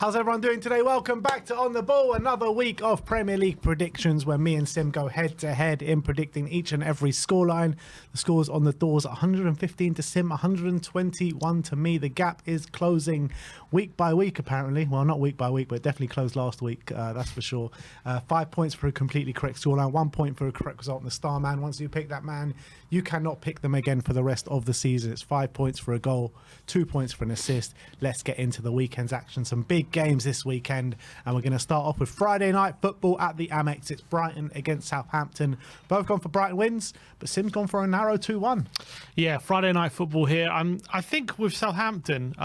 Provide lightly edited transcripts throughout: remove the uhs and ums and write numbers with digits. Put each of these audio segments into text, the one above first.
How's everyone doing today? Welcome back to On The Ball, another week of Premier League predictions where me and Sim go head-to-head in predicting each and every scoreline. The scores on the doors, 115 to Sim, 121 to me. The gap is closing week by week, apparently. Well, not week by week, but definitely closed last week, that's for sure. 5 points for a completely correct scoreline, 1 point for a correct result in the star man. Once you pick that man, you cannot pick them again for the rest of the season. It's 5 points for a goal, 2 points for an assist. Let's get into the weekend's action. Some big games this weekend, and we're going to start off with Friday night football at the Amex. It's Brighton against Southampton. Both gone for Brighton wins, but Sim's gone for a narrow 2-1. Yeah, Friday night football here. I think with Southampton,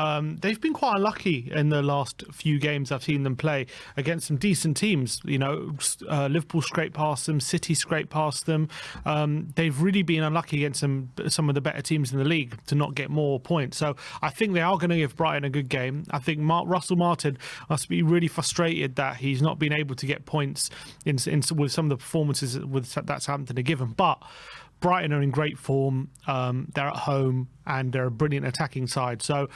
they've been quite unlucky in the last few games I've seen them play against some decent teams. You know, Liverpool scraped past them, City scraped past them. They've really been unlucky against some of the better teams in the league to not get more points. So I think they are going to give Brighton a good game. I think Russell Martin must be really frustrated that he's not been able to get points with some of the performances that Southampton are given. But Brighton are in great form. They're at home and they're a brilliant attacking side. So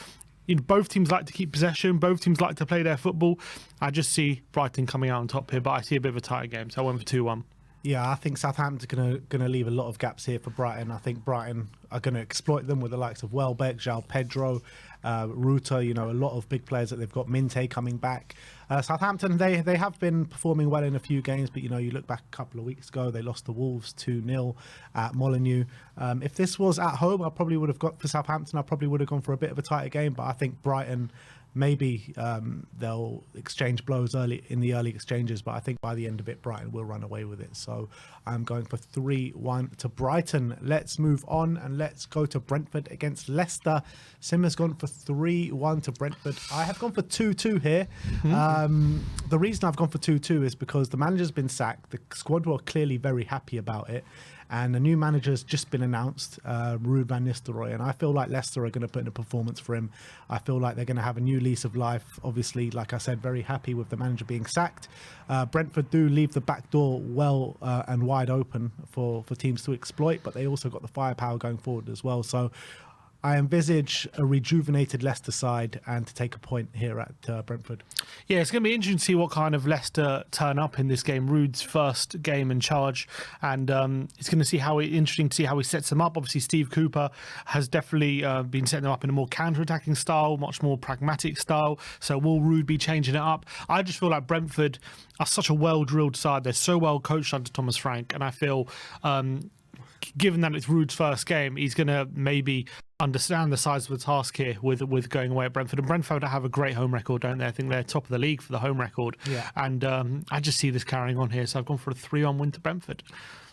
both teams like to keep possession. Both teams like to play their football. I just see Brighton coming out on top here, but I see a bit of a tighter game. So I went for 2-1. Yeah, I think Southampton's going to leave a lot of gaps here for Brighton. I think Brighton are going to exploit them with the likes of Welbeck, João Pedro, Ruta, a lot of big players that they've got. Minte coming back. Southampton, they have been performing well in a few games, but you look back a couple of weeks ago, they lost to Wolves 2-0 at Molineux. If this was at home, I probably would have got for Southampton. I probably would have gone for a bit of a tighter game, but I think Brighton, maybe they'll exchange blows early exchanges, but I think by the end of it, Brighton will run away with it. So I'm going for 3-1 to Brighton. Let's move on and let's go to Brentford against Leicester. Sim has gone for 3-1 to Brentford. I have gone for 2-2 here. The reason I've gone for 2-2 is because the manager's been sacked. The squad were clearly very happy about it. And a new manager's just been announced, Ruud van Nistelrooy, and I feel like Leicester are going to put in a performance for him. I feel like they're going to have a new lease of life. Obviously, like I said, very happy with the manager being sacked. Brentford do leave the back door well and wide open for teams to exploit, but they also got the firepower going forward as well. So I envisage a rejuvenated Leicester side and to take a point here at Brentford. Yeah, it's going to be interesting to see what kind of Leicester turn up in this game. Ruud's first game in charge, and it's going to see interesting to see how he sets them up. Obviously, Steve Cooper has definitely been setting them up in a more counter-attacking style, much more pragmatic style. So will Ruud be changing it up? I just feel like Brentford are such a well-drilled side. They're so well coached under Thomas Frank, and I feel given that it's Ruud's first game, he's going to maybe understand the size of the task here with going away at Brentford. And Brentford have a great home record, don't they? I think they're top of the league for the home record. Yeah. And I just see this carrying on here. So I've gone for a 3-1 win to Brentford.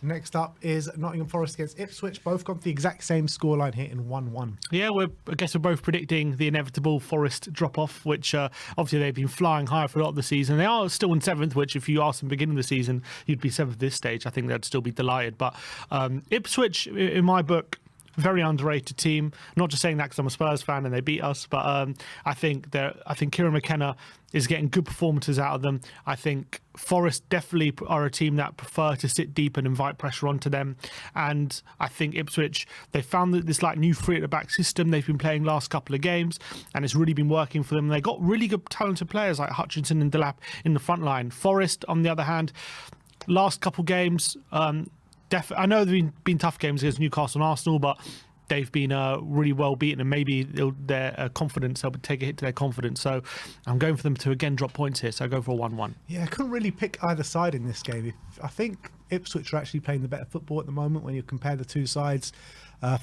Next up is Nottingham Forest against Ipswich. Both got the exact same scoreline here in 1-1. Yeah, I guess we're both predicting the inevitable Forest drop-off, which obviously they've been flying high for a lot of the season. They are still in 7th, which if you asked them beginning of the season, you'd be 7th at this stage. I think they'd still be delighted. But Ipswich, in my book, very underrated team. Not just saying that because I'm a Spurs fan and they beat us, but I think Kieran McKenna is getting good performances out of them. I think Forest definitely are a team that prefer to sit deep and invite pressure onto them. And I think Ipswich, they found that this new three at the back system they've been playing last couple of games, and it's really been working for them. They got really good talented players like Hutchinson and Delap in the front line. Forest, on the other hand, last couple games, I know there have been tough games against Newcastle and Arsenal, but they've been really well beaten, and maybe their confidence, they'll take a hit to their confidence. So I'm going for them to again drop points here. So I go for a 1-1. Yeah, I couldn't really pick either side in this game. I think Ipswich are actually playing the better football at the moment when you compare the two sides.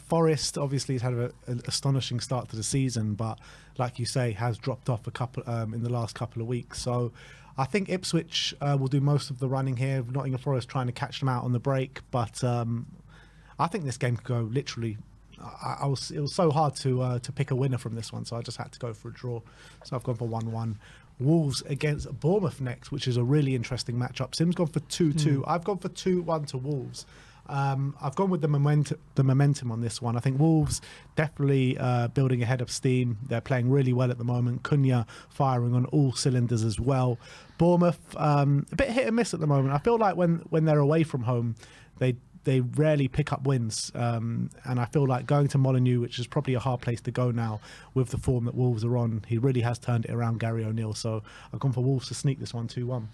Forest obviously has had an astonishing start to the season, but like you say, has dropped off a couple in the last couple of weeks. So I think Ipswich will do most of the running here. Nottingham Forest trying to catch them out on the break, but I think this game could go literally. It was so hard to pick a winner from this one, so I just had to go for a draw. So I've gone for 1-1. Wolves against Bournemouth next, which is a really interesting matchup. Sim's gone for 2-2. I've gone for 2-1 to Wolves. I've gone with the momentum on this one. I think Wolves definitely building ahead of steam. They're playing really well at the moment. Cunha firing on all cylinders as well. Bournemouth, a bit hit and miss at the moment. I feel like when they're away from home, they they rarely pick up wins, and I feel like going to Molineux, which is probably a hard place to go now with the form that Wolves are on, he really has turned it around, Gary O'Neill. So I've gone for Wolves to sneak this one 2-1.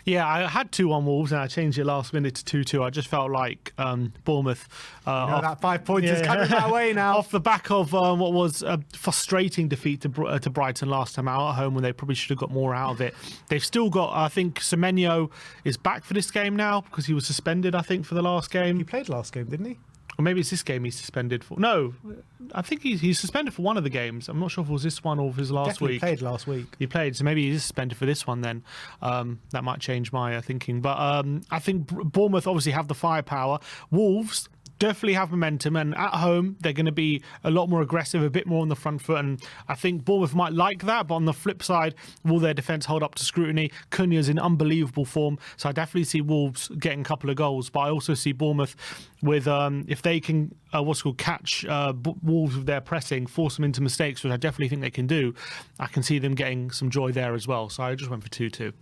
Yeah, I had 2-1 Wolves and I changed it last minute to 2-2. I just felt like Bournemouth. That 5 points is coming my way now. Off the back of what was a frustrating defeat to Brighton last time out at home, when they probably should have got more out of it. They've still got, I think Semenyo is back for this game now because he was suspended, I think, for the last game. He played last game, didn't he? Or maybe it's this game he's suspended for. No, I think he's suspended for one of the games. I'm not sure if it was this one or if it was last week. He played last week. He played, so maybe he's suspended for this one then. That might change my thinking. But I think Bournemouth obviously have the firepower. Wolves definitely have momentum, and at home they're going to be a lot more aggressive, a bit more on the front foot, and I think Bournemouth might like that. But on the flip side, will their defence hold up to scrutiny? Cunha's in unbelievable form, so I definitely see Wolves getting a couple of goals, but I also see Bournemouth with if they can catch Wolves with their pressing, force them into mistakes, which I definitely think they can do. I can see them getting some joy there as well, so I just went for 2-2.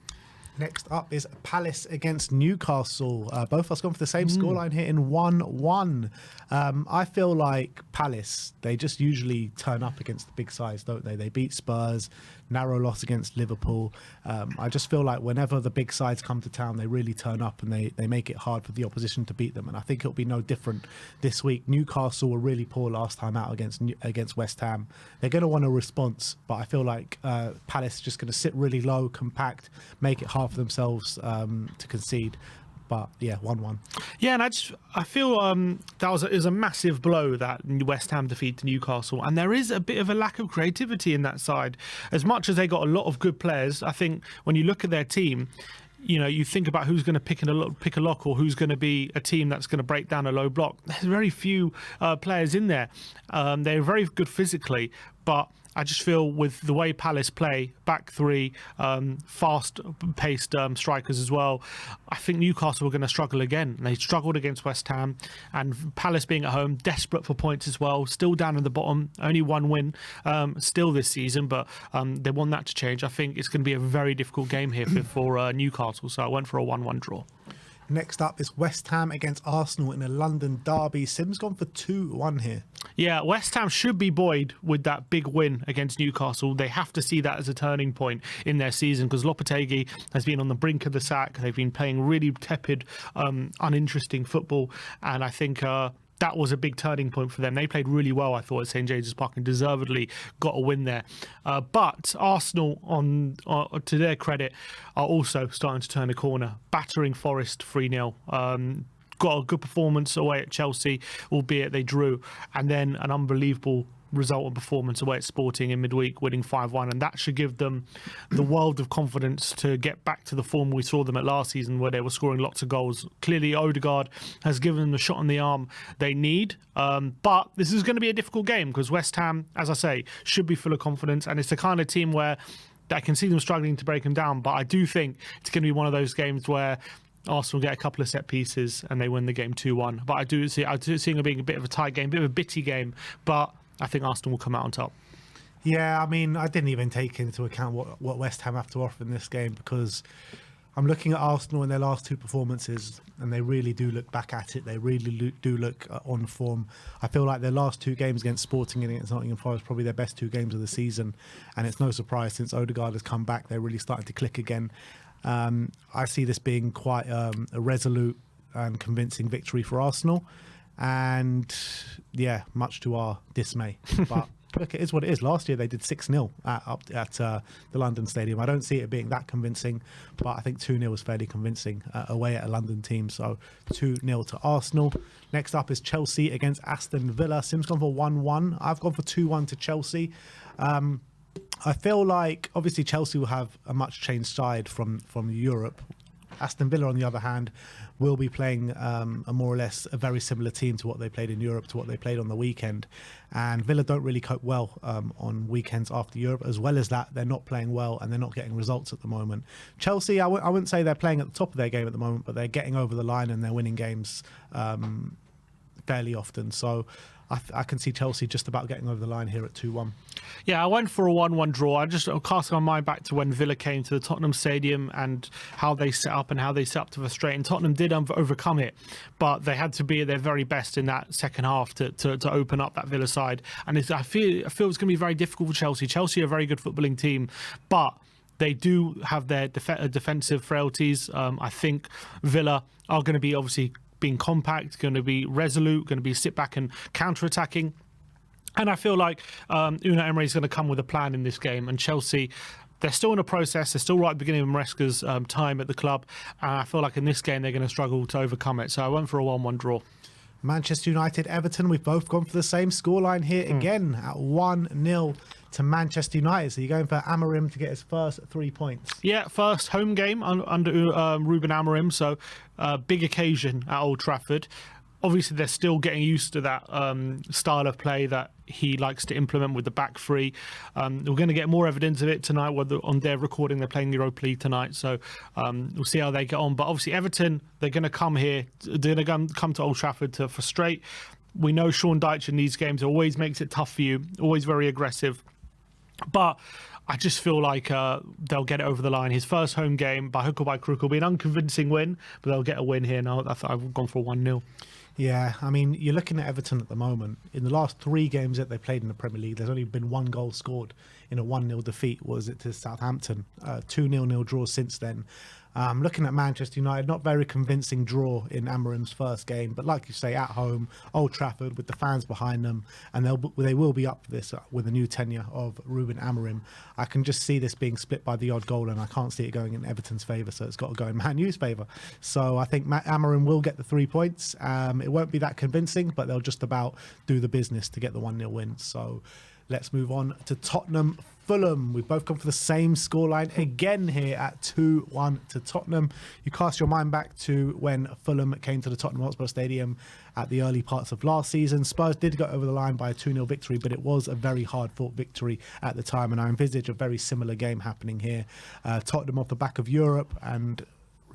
Next up is Palace against Newcastle. Both of us gone for the same scoreline here in 1-1. I feel like Palace, they just usually turn up against the big sides, don't they? They beat Spurs, narrow loss against Liverpool. I just feel like whenever the big sides come to town, they really turn up and they make it hard for the opposition to beat them. And I think it'll be no different this week. Newcastle were really poor last time out against West Ham. They're going to want a response, but I feel like Palace is just going to sit really low, compact, make it hard for themselves to concede. But yeah, 1-1. Yeah, and I feel that was a massive blow, that West Ham defeat to Newcastle, and there is a bit of a lack of creativity in that side. As much as they got a lot of good players, I think when you look at their team, you know, you think about who's going to pick a lock, or who's going to be a team that's going to break down a low block. There's very few players in there. They're very good physically, but I just feel with the way Palace play, back three, fast-paced strikers as well, I think Newcastle are going to struggle again. They struggled against West Ham, and Palace being at home, desperate for points as well, still down at the bottom, only one win still this season, but they want that to change. I think it's going to be a very difficult game here for Newcastle, so I went for a 1-1 draw. Next up is West Ham against Arsenal in a London derby. Sim's gone for 2-1 here. Yeah, West Ham should be buoyed with that big win against Newcastle. They have to see that as a turning point in their season, because Lopetegui has been on the brink of the sack. They've been playing really tepid, uninteresting football, and I think that was a big turning point for them. They played really well, I thought, at St James's Park, and deservedly got a win there. But Arsenal, to their credit, are also starting to turn a corner, battering Forest 3-0. Got a good performance away at Chelsea, albeit they drew, and then an unbelievable result and performance away at Sporting in midweek, winning 5-1, and that should give them the world of confidence to get back to the form we saw them at last season, where they were scoring lots of goals. Clearly Odegaard has given them the shot on the arm they need, but this is going to be a difficult game, because West Ham, as I say, should be full of confidence, and it's the kind of team where I can see them struggling to break them down, but I do think it's going to be one of those games where Arsenal get a couple of set pieces and they win the game 2-1. But I do see it being a bit of a tight game, a bit of a bitty game, but I think Arsenal will come out on top. Yeah, I mean, I didn't even take into account what West Ham have to offer in this game, because I'm looking at Arsenal in their last two performances, and they really do look back at it. They really do look on form. I feel like their last two games against Sporting and against Nottingham Forest probably their best two games of the season, and it's no surprise since Odegaard has come back, they're really starting to click again. I see this being quite a resolute and convincing victory for Arsenal, and yeah, much to our dismay. But look, it is what it is. Last year they did 6-0 at the London Stadium. I don't see it being that convincing, but I think 2-0 was fairly convincing away at a London team. So 2-0 to Arsenal. Next up is Chelsea against Aston Villa. Sim's gone for 1-1. I've gone for 2-1 to Chelsea. I feel like obviously Chelsea will have a much changed side from Europe. Aston Villa, on the other hand, will be playing a more or less a very similar team to what they played in Europe, to what they played on the weekend. And Villa don't really cope well on weekends after Europe. As well as that, they're not playing well and they're not getting results at the moment. Chelsea, I wouldn't say they're playing at the top of their game at the moment, but they're getting over the line and they're winning games fairly often. So I can see Chelsea just about getting over the line here at 2-1. Yeah, I went for a 1-1 draw. I just cast my mind back to when Villa came to the Tottenham Stadium and how they set up to frustrate. And Tottenham did overcome it, but they had to be at their very best in that second half to open up that Villa side. And I feel it's going to be very difficult for Chelsea. Chelsea are a very good footballing team, but they do have their defensive frailties. I think Villa are going to be obviously being compact, going to be resolute, going to be sit back and counter-attacking. And I feel like Unai Emery is going to come with a plan in this game. And Chelsea, they're still in a process. They're still right at the beginning of Maresca's time at the club. And I feel like in this game, they're going to struggle to overcome it. So I went for a 1-1 draw. Manchester United, Everton, we've both gone for the same scoreline here again at 1-0 to Manchester United. So you're going for Amorim to get his first 3 points. Yeah, first home game under Ruben Amorim. So big occasion at Old Trafford. Obviously, they're still getting used to that style of play that he likes to implement with the back three. We're going to get more evidence of it tonight. On their recording, they're playing Europa League tonight, so we'll see how they get on. But obviously, Everton, they're going to come here. They're going to come to Old Trafford to frustrate. We know Sean Dyche in these games always makes it tough for you, always very aggressive. But I just feel like they'll get it over the line. His first home game, by hook or by crook, will be an unconvincing win, but they'll get a win here. Now, I've gone for 1-0. Yeah, I mean, you're looking at Everton at the moment. In the last 3 games that they played in the Premier League, there's only been 1 goal scored in a 1-0 defeat. Was it to Southampton? 2-0 draw since then. Looking at Manchester United, not very convincing draw in Amorim's first game, but like you say, at home, Old Trafford with the fans behind them, and they will be up for this with a new tenure of Ruben Amorim. I can just see this being split by the odd goal, and I can't see it going in Everton's favour, so it's got to go in Man U's favour. So I think Amorim will get the 3 points. It won't be that convincing, but they'll just about do the business to get the 1-0 win. So let's move on to Tottenham Fulham. We've both gone for the same scoreline again here at 2-1 to Tottenham. You cast your mind back to when Fulham came to the Tottenham Hotspur Stadium at the early parts of last season. Spurs did go over the line by a 2-0 victory, but it was a very hard-fought victory at the time, and I envisage a very similar game happening here. Tottenham off the back of Europe, and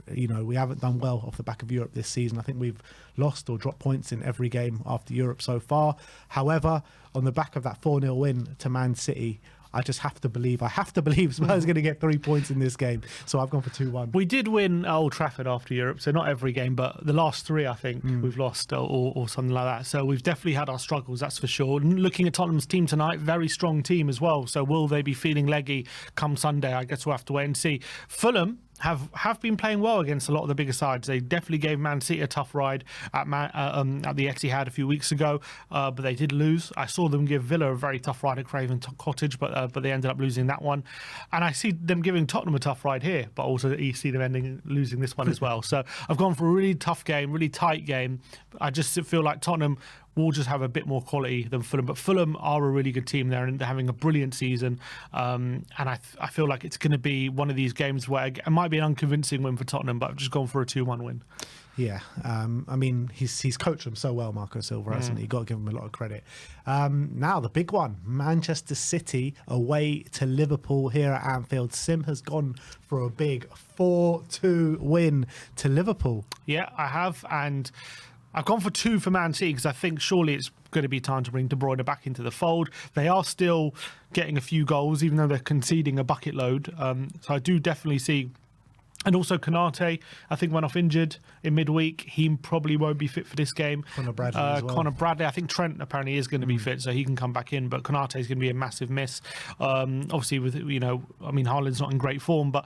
we haven't done well off the back of Europe this season. I think we've lost or dropped points in every game after Europe so far. However, on the back of that 4-0 win to Man City, I have to believe Spurs are going to get 3 points in this game. So I've gone for 2-1. We did win Old Trafford after Europe, so not every game, but the last 3, I think, we've lost or something like that. So we've definitely had our struggles, that's for sure. Looking at Tottenham's team tonight, very strong team as well. So will they be feeling leggy come Sunday? I guess we'll have to wait and see. Fulham have been playing well against a lot of the bigger sides. They definitely gave Man City a tough ride at the Etihad a few weeks ago, but they did lose. I saw them give Villa a very tough ride at Craven Cottage, but they ended up losing that one. And I see them giving Tottenham a tough ride here, but also you see them losing this one as well. So I've gone for a really tough game, really tight game. I just feel like Tottenham will just have a bit more quality than Fulham, but Fulham are a really good team there and they're having a brilliant season, and I feel like it's going to be one of these games where it might be an unconvincing win for Tottenham, but I've just gone for a 2-1 win. Yeah, I mean, he's coached them so well, Marco Silva, hasn't he? You've got to give him a lot of credit. Now, the big one, Manchester City away to Liverpool here at Anfield. Sim has gone for a big 4-2 win to Liverpool. Yeah, I have, and I've gone for 2 for Man City because I think surely it's going to be time to bring De Bruyne back into the fold. They are still getting a few goals, even though they're conceding a bucket load. So I do definitely see. And also Konate, I think, went off injured in midweek. He probably won't be fit for this game. Connor Bradley as well. Connor Bradley. I think Trent apparently is going to be fit, so he can come back in. But Konate is going to be a massive miss. Obviously, with Haaland's not in great form, but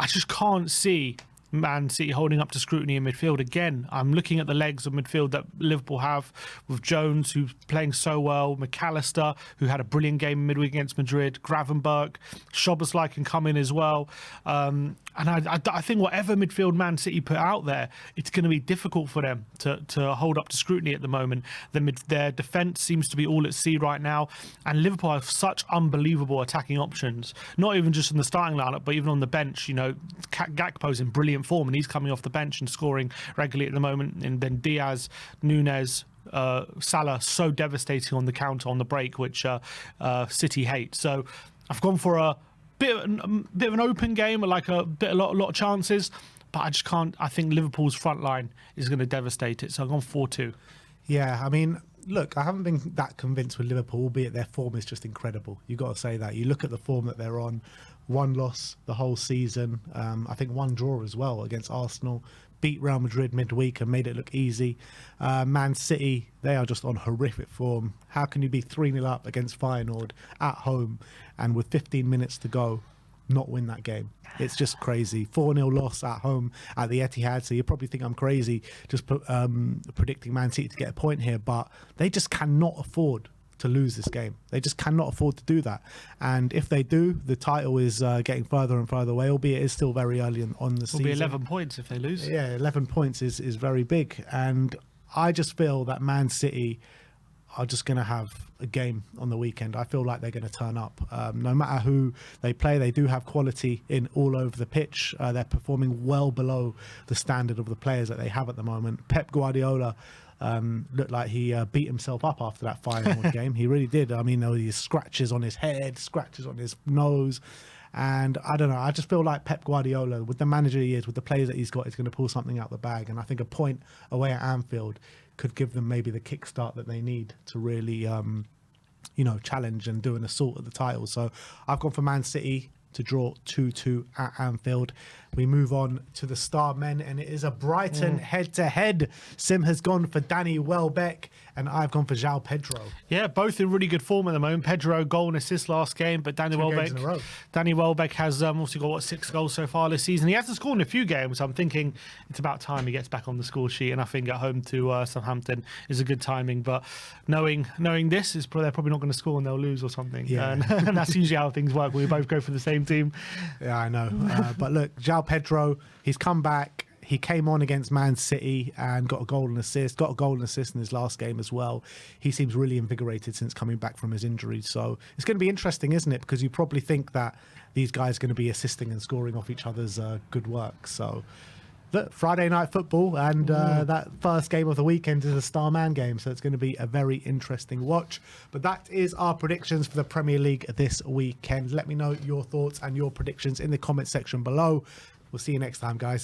I just can't see Man City holding up to scrutiny in midfield again. I'm looking at the legs of midfield that Liverpool have with Jones, who's playing so well, McAllister, who had a brilliant game in midweek against Madrid, Gravenberch, Szoboszlai can come in as well. And I think whatever midfield Man City put out there, it's going to be difficult for them to hold up to scrutiny at the moment. Their defence seems to be all at sea right now, and Liverpool have such unbelievable attacking options, not even just in the starting lineup, but even on the bench. Gakpo's in brilliant form, and he's coming off the bench and scoring regularly at the moment. And then Diaz, Nunez, Salah, so devastating on the counter, on the break, which City hate. So I've gone for a bit of an open game, like a lot of chances, but I just can't. I think Liverpool's front line is going to devastate it. So I've gone 4-2. Yeah, I mean, Look, I haven't been that convinced with Liverpool, albeit their form is just incredible. You've got to say that. You look at the form that they're on, one loss the whole season, I think one draw as well against Arsenal, beat Real Madrid midweek and made it look easy. Man City, they are just on horrific form. How can you be 3-0 up against Feyenoord at home and with 15 minutes to go not win that game? It's just crazy. 4-0 loss at home at the Etihad. So you probably think I'm crazy just predicting Man City to get a point here, but they just cannot afford to lose this game. They just cannot afford to do that. And if they do, the title is getting further and further away, albeit it's still very early on the season. It'll be 11 points if they lose. Yeah, 11 points is very big. And I just feel that Man City are just going to have a game on the weekend. I feel like they're going to turn up. No matter who they play, they do have quality in all over the pitch. They're performing well below the standard of the players that they have at the moment. Pep Guardiola looked like he beat himself up after that Feyenoord game. He really did. I mean, there were these scratches on his head, scratches on his nose. And I don't know, I just feel like Pep Guardiola, with the manager he is, with the players that he's got, is going to pull something out the bag. And I think a point away at Anfield could give them maybe the kickstart that they need to really, challenge and do an assault at the title. So I've gone for Man City to draw 2-2 at Anfield. We move on to the star men, and it is a Brighton head-to-head. Sim has gone for Danny Welbeck, and I've gone for João Pedro. Yeah, both in really good form at the moment. Pedro, goal and assist last game, but Danny Welbeck has also got 6 goals so far this season. He hasn't scored in a few games. I'm thinking it's about time he gets back on the score sheet, and I think at home to Southampton is a good timing. But knowing this, they're probably not going to score and they'll lose or something. Yeah. And that's usually how things work. We both go for the same team. Yeah, I know. But look, João Pedro, he's come back. He came on against Man City and got a goal and assist. Got a goal and assist in his last game as well. He seems really invigorated since coming back from his injury. So it's going to be interesting, isn't it? Because you probably think that these guys are going to be assisting and scoring off each other's good work. So look, Friday night football, and that first game of the weekend is a star man game. So it's going to be a very interesting watch. But that is our predictions for the Premier League this weekend. Let me know your thoughts and your predictions in the comment section below. We'll see you next time, guys.